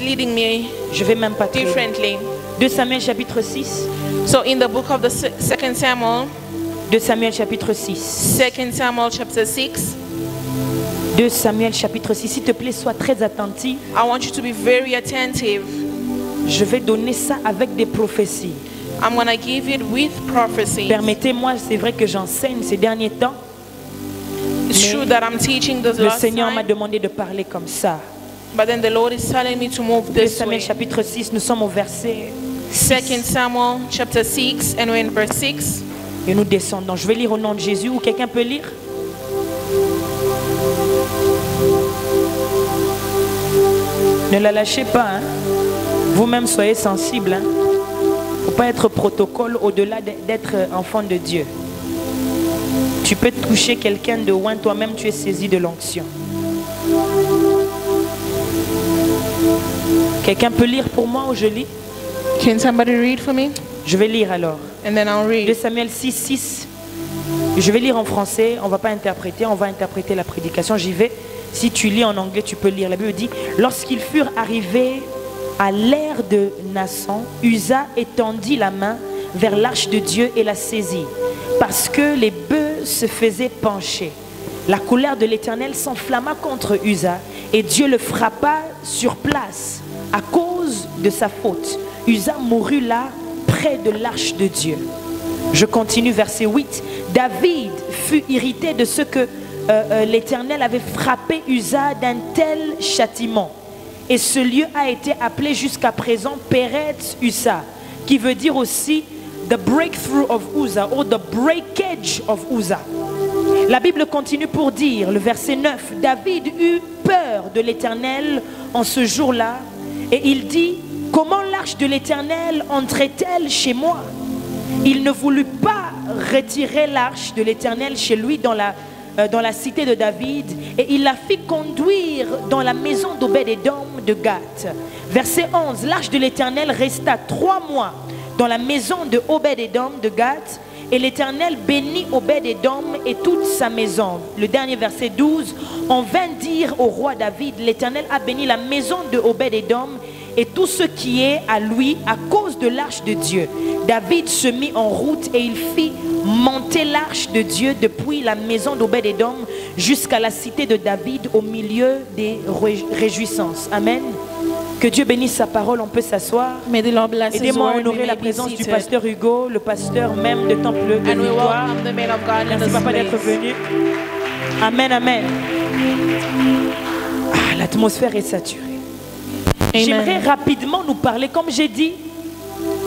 leading me Je vais même pas très loin. differently. 2 Samuel chapitre 6. So in the book of the 2 Samuel, 2 Samuel chapitre 6. 2 Samuel chapter 6, 2 Samuel chapitre 6. S'il te plaît, sois très attentif. I want you to be very attentive. Je vais donner ça avec des prophéties. I'm going to give it with prophecy. Permettez-moi, c'est vrai que j'enseigne ces derniers temps. It's true that I'm teaching this Le last Seigneur m'a time, demandé de parler comme ça. but then the Lord is telling me to move 2 this Samuel way. chapitre 6, nous sommes au verset 2 Samuel chapter 6, and we're in verse 6. et nous descendons. Je vais lire au nom de Jésus ou quelqu'un peut lire? Ne la lâchez pas. Hein? Vous-même soyez sensible. Hein? Faut pas être protocole au-delà d'être enfant de Dieu. Tu peux toucher quelqu'un de loin, toi-même tu es saisi de l'onction. Quelqu'un peut lire pour moi ou je lis? Can somebody read for me? Je vais lire alors. And then I'll 2 read. Samuel 6, 6. Je vais lire en français, on ne va pas interpréter, on va interpréter la prédication. J'y vais. Si tu lis en anglais, tu peux lire. La Bible dit, lorsqu'ils furent arrivés à l'ère de Nasson, Uza étendit la main vers l'arche de Dieu et la saisit, parce que les bœufs se faisaient pencher. La colère de l'Éternel s'enflamma contre Uza, et Dieu le frappa sur place à cause de sa faute. Uza mourut là, près de l'arche de Dieu. Je continue, verset 8. David fut irrité de ce que l'Éternel avait frappé Uza d'un tel châtiment. Et ce lieu a été appelé jusqu'à présent Peretz Uza, qui veut dire aussi the breakthrough of Uza ou the breakage of Uza. La Bible continue pour dire, le verset 9, David eut peur de l'Éternel en ce jour-là, et il dit, comment l'arche de l'Éternel entrait-elle chez moi? Il ne voulut pas retirer l'arche de l'Éternel chez lui dans la cité de David, et il la fit conduire dans la maison d'Obed-Édom de Gath. Verset 11, l'arche de l'Éternel resta 3 mois dans la maison de Obed-Édom de Gath, et l'Éternel bénit Obed-Édom et toute sa maison. Le dernier verset 12, on vint dire au roi David, l'Éternel a béni la maison de Obed-Édom et tout ce qui est à lui à cause de l'arche de Dieu. David se mit en route et il fit monter l'arche de Dieu depuis la maison d'Obed-Édom jusqu'à la cité de David au milieu des réjouissances. Amen. Que Dieu bénisse sa parole, on peut s'asseoir. May the Lord bless His Aidez-moi à word. honorer We la may be présence du seated. pasteur Hugo, le pasteur même de Temple de And we Victoire. welcome the man of God in Merci this papa d'être place. venu. Amen, amen. Ah, l'atmosphère est saturée. J'aimerais Amen. rapidement nous parler, comme j'ai dit,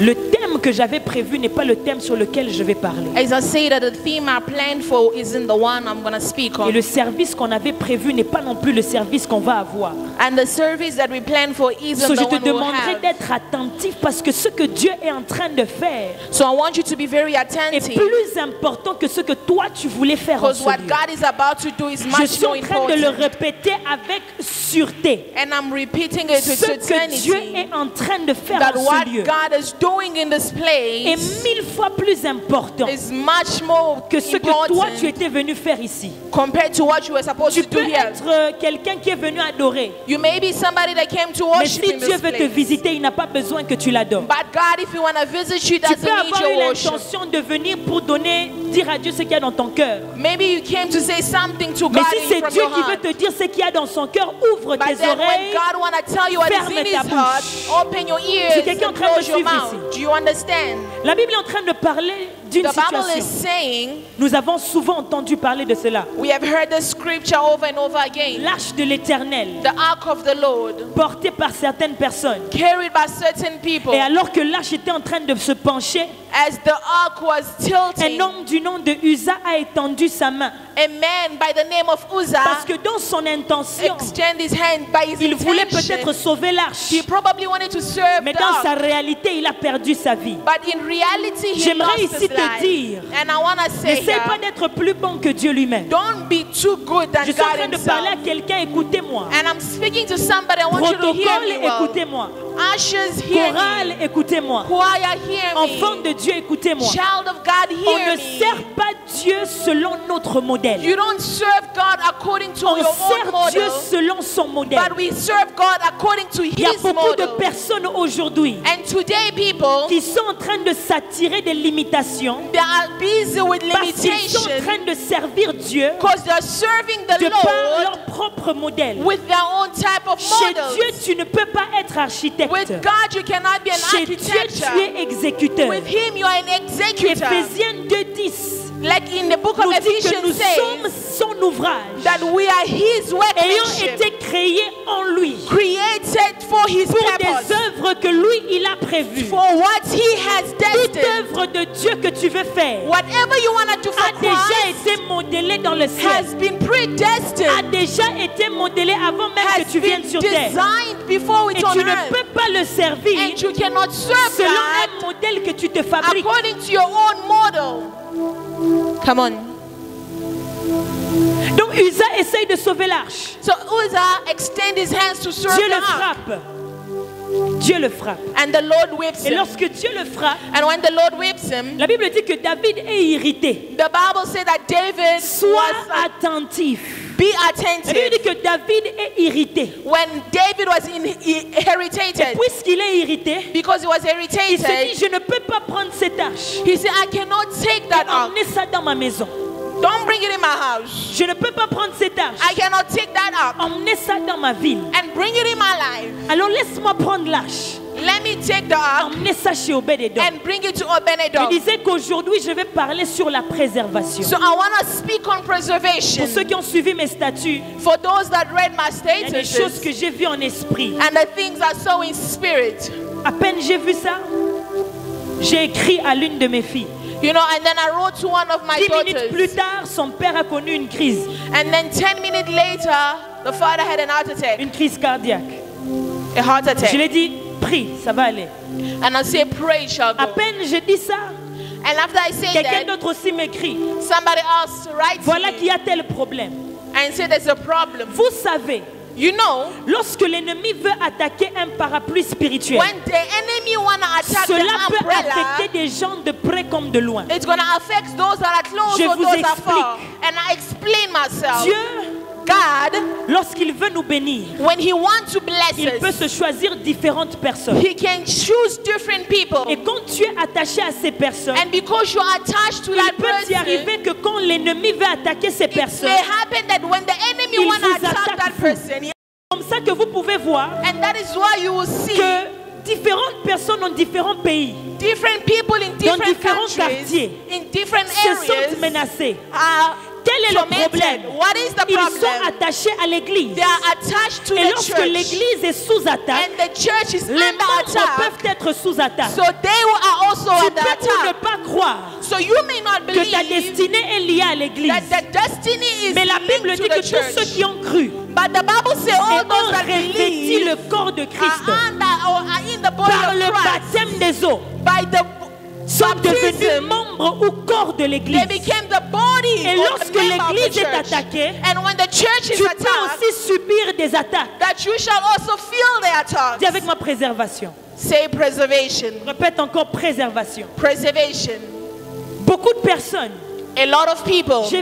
le thème que j'avais prévu n'est pas le thème sur lequel je vais parler. As I say that the theme I planned for isn't the one I'm going to speak Et on. le service qu'on avait prévu n'est pas non plus le service qu'on va avoir. And the service that we planned for isn't So, the je te one we'll demanderai have. d'être attentif parce que ce que Dieu est en train de faire So I want you to be very est attentive, plus important que ce que toi tu voulais faire en because ce what lieu. God is about to do is Je much suis more en train de le important. répéter avec sûreté. And I'm repeating it with Ce que Dieu certainty est en train de faire that en what ce lieu God is doing in this est place 1000 fois plus important is much more que ce que toi tu important étais venu faire ici. compared to what you were supposed Tu to peux do here. être quelqu'un qui est venu adorer, You may be somebody that came to mais worship si in Dieu this veut te place. visiter, il n'a pas besoin que tu l'adores. But God, if He want to visit you, Tu doesn't peux need avoir eu your worship. l'intention de venir pour dire à Dieu ce qu'il y a dans ton cœur. Maybe you came to say something to Mais God si c'est from Dieu your qui veut heart. te dire ce qu'il y a dans son cœur, ouvre But tes then when oreilles. God want to tell you what is ferme in ta His heart, bouche. open your Si ears quelqu'un est en and train de close your suivre mouth. Do you understand? La Bible est en train de parler d'une The Bible is situation. saying, Nous avons souvent entendu parler de cela. we have heard the scripture over and over again. L'arche de l'Éternel, The ark of the Lord, portée par certaines personnes. carried by certain people. Et alors que l'arche était en train de se pencher, As the ark was un tilting, homme du nom de Uza a étendu sa main. a man by the name of Parce Uzzah que dans son intention, extended his hand by his il voulait intention. peut-être sauver l'arche. He probably wanted to serve Mais the dans sa ark. réalité, il a perdu sa vie. But in reality, he J'aimerais lost ici his life. te dire, and I want to say n'essaie pas here, d'être plus bon que Dieu lui-même. don't be too good than Je suis en God train de parler à himself. quelqu'un, écoutez-moi. And I'm speaking to somebody, I want you to hear Protocole, me well. écoutez-moi. Ushers, hear Chorale, me. écoutez-moi. Choir, hear Enfant me. de Dieu, écoutez-moi. Child of God, On hear ne me. sert pas Dieu selon notre modèle. You don't serve God according to On your own sert Dieu model, selon son modèle. but we serve God according to Il y a His beaucoup de model. personnes aujourd'hui And today, people, qui sont en train de s'attirer des limitations they are busy with parce qu'ils sont en limitation train de servir Dieu because they're serving the de par Lord leur propre modèle. with their own type of Chez models. Dieu, tu ne peux pas être architecte. With God, you cannot be an Chez Dieu, tu architecture. es exécuteur. With Him, you are an executor. Éphésiens 2:10 Like in the book nous of dit que Ephesians nous sommes says son ouvrage, that we are His ayant workmanship, été créés en lui created for His pour purpose, des œuvres que lui il a prévues. for what He has Toute destined. œuvre de Dieu que tu veux faire Whatever you want to do for a déjà Christ été modelée dans le ciel, has been predestined, a déjà été modelée avant même has que tu viennes been sur terre. designed before Et it's on tu ne earth. peux pas le servir And you cannot serve selon God un modèle que tu te fabriques. according to your own model. Come on. Donc Uza essaye de sauver l'arche. So Uzzah extend his hands to serve Dieu the le ark, frappe. Dieu le frappe. and the Lord whips Et him. lorsque Dieu le frappe, And when the Lord whips him, la Bible dit que David est irrité. the Bible said that David Sois was attentif. be La Bible attentive. dit que David est irrité. When David was irritated, Puisqu'il est irrité, because he was il se dit, irritated, je ne peux pas prendre cette arche he said, I cannot take et that ark. emmener ça dans ma maison. Don't bring it in my house. Je ne peux pas prendre cette arche, I cannot take that ark emmener ça dans ma ville. and bring it in my life. Alors laisse-moi prendre l'arche, Let me take the ark emmener ça chez Obed-Edom. and bring it to Je Obed-Edom. disais qu'aujourd'hui, je vais parler sur la préservation. So I want to speak on preservation. Pour ceux qui ont suivi mes statuts, For those that read my il y a des choses statuses que j'ai vues en esprit. and the things I saw in spirit. À peine j'ai vu ça, j'ai écrit à l'une de mes filles. You know, and then I wrote to one of my 10 minutes plus daughters. tard, son père a connu une crise, And then 10 minutes later, the father had an heart attack. une crise cardiaque. A heart Je attack. lui ai dit, prie, ça va aller. And I say, pray, it shall À go. peine j'ai dit ça, And after I say quelqu'un that, d'autre aussi m'écrit, somebody else writes voilà me qu'il y a tel problème. and say there's a problem. Vous savez, You know, lorsque l'ennemi veut attaquer un parapluie spirituel, when the enemy want to attack cela the peut umbrella, affecter des gens de près comme de loin. it's going to affect those that are close Je or vous those that are far. explique. And I explain myself. Dieu, God, lorsqu'il veut nous bénir, when He wants to bless il peut us, se choisir différentes personnes. He can choose different people. Et quand tu es attaché à ces personnes, And because you are attached to that il peut y person, arriver que quand l'ennemi veut attaquer ces it personnes, may happen that when the enemy Il want to vous attack attaque that vous. person, comme ça que vous pouvez voir and that is why you will see que différentes personnes en différents pays different people in dans different différents countries, quartiers in different se sentent areas, menacés. are Quel est le tormented. problème? What is the Ils sont problem? attachés à l'église. They are attached to Et the lorsque church, l'église est sous attaque, and the church is les under membres attack. peuvent être sous attaque. So they are also Tu under peux ou ne attack. pas croire So you may not que ta believe destinée est liée à l'église. that the destiny is Mais la Bible linked dit to que the tous ceux church. qui ont cru But the Bible says et all ont those that revêti le believe corps de Christ are under or are in the body par of le Christ baptême des eaux by the sont devenus baptism. membres ou corps de l'église. They became the body Et or lorsque the member of the l'église est church. attaquée, And when the church is tu peux attacked, aussi subir des attaques. that you shall also feel the attack. Dis avec ma préservation. Say preservation. Répète encore préservation. Preservation. Beaucoup de personnes, A lot of people, j'ai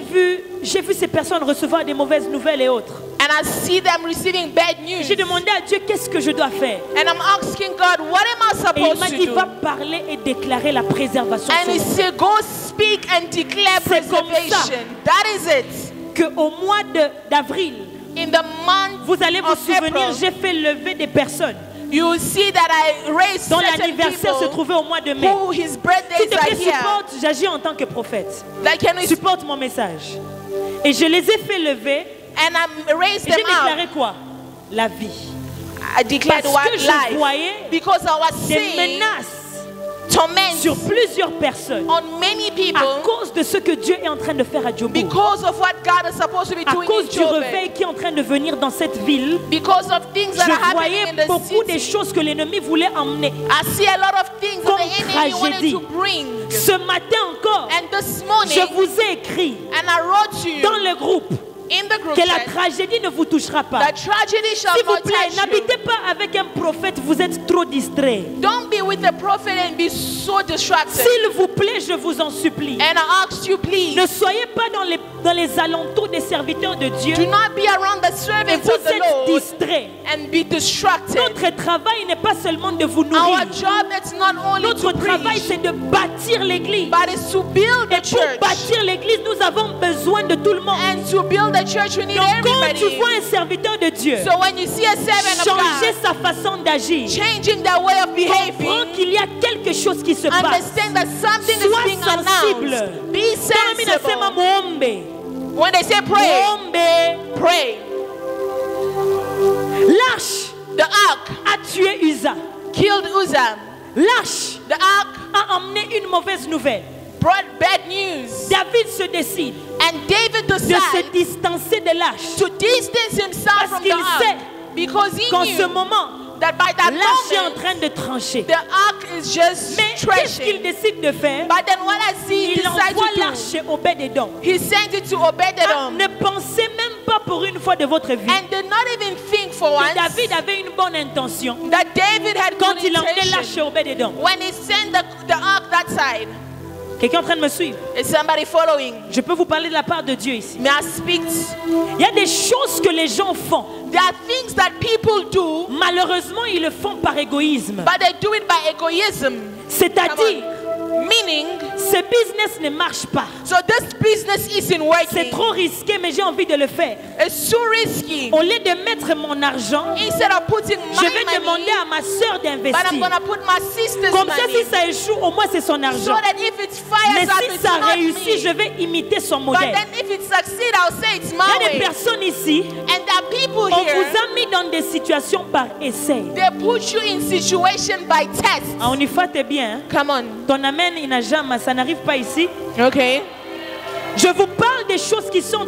vu ces personnes recevoir des mauvaises nouvelles et autres. and I see them receiving bad news. J'ai demandé à Dieu qu'est-ce que je dois faire. And I'm asking God, what am I Et il supposed m'a to dit do? va parler et déclarer la préservation. And he sur mon said, go speak and declare C'est comme ça. preservation. That is it. que au mois d'avril, In the month vous allez vous of souvenir, April, j'ai fait lever des personnes you will see that I raised dont certain l'anniversaire se people trouvait au mois de mai. who his S'il birthdays te are plaît, here. supporte, j'agis en tant que prophète. Like, can we, Supporte mon message. Et je les ai fait lever and I raised et j'ai them up. déclaré quoi? La vie. I declared Parce what que je life. voyais Because I was des seeing menaces torment sur plusieurs personnes on many à people cause de ce que Dieu est en train de faire à Djobour. because of what God is supposed to be À doing cause in du Joburg. réveil qui est en train de venir dans cette ville, Because of things that are je happening in voyais the beaucoup de city. choses que l'ennemi voulait emmener. I see a lot of things that Comme the enemy wanted tragédie. to bring. Ce matin encore, And this morning, je vous ai écrit and I wrote to you dans le groupe in the group que la chat, tragédie ne vous touchera pas. that tragedy shall S'il vous not plaît, touch you. n'habitez pas avec un prophète, vous êtes trop distrait. Don't be with the prophet and be so distracted. S'il vous plaît, je vous en supplie. And I ask you, please, Ne soyez pas dans les alentours des serviteurs de Dieu do not be around the et servants vous of the êtes Lord distraits. and be distracted. Notre travail n'est pas seulement de vous Our nourrir. job is not only Notre to travail, preach, c'est de bâtir l'église. but it's to build Et the pour church. bâtir l'église, nous avons besoin de tout le monde. And to build the church, we need Donc quand tu everybody. vois un serviteur de Dieu So when you see a servant of changer God sa façon d'agir, changing their way of comprends behaving, qu'il y a quelque chose qui se passe. understand that something is Sois being sensible. announced. Be Kama mimi nasema sensible. muombe. When they say pray, Muombe. pray. L'arche The ark a tué Uza. killed Uzzah. L'arche The ark a emmené une mauvaise nouvelle. brought bad news. David se décide And David de se decided distancer de l'arche. to distance himself Parce from qu'il the ark. sait Because he Qu'en ce knew moment, that by that l'arche est en moment, train de trancher. the ark is just Mais qu'est-ce qu'il threshing. décide de faire? But then what does he Il decide envoie to do? l'arche chez Obed-Edom. He sent it to Ah, Obed-Edom. ne pensez même pas pour une fois de votre vie And did not even think for que once David avait une bonne intention that David had quand good il emmenait l'arche intention chez Obed-Edom. when he sent the ark that side. Quelqu'un est en train de me suivre? Is somebody following? Je peux vous parler de la part de Dieu ici. May I speak? Il y a des choses que les gens font. There are things that people do, Malheureusement, ils le font par égoïsme. but they do it by egoism. C'est-à-dire, Meaning, ce business ne marche pas. so this business isn't C'est working. trop risqué, mais j'ai envie de le faire. It's too risky. Au lieu de mettre mon argent, Instead of putting je my vais money, demander à ma soeur but I'm d'investir. gonna put my sister's Comme ça, money. si ça échoue, au moins c'est son So argent. that if it Mais fires up, si it's ça not réussit, je me. vais imiter son But modèle. then if it succeeds, I'll say it's Il y my a des way. personnes ici, And there are people on here, vous a mis dans des situations par essai. they put you in situation by test. Ah, on y fait bien. Hein? Come on. Ton amen, il n'a jamais, ça n'arrive pas ici. Okay. Je vous parle des choses qui sont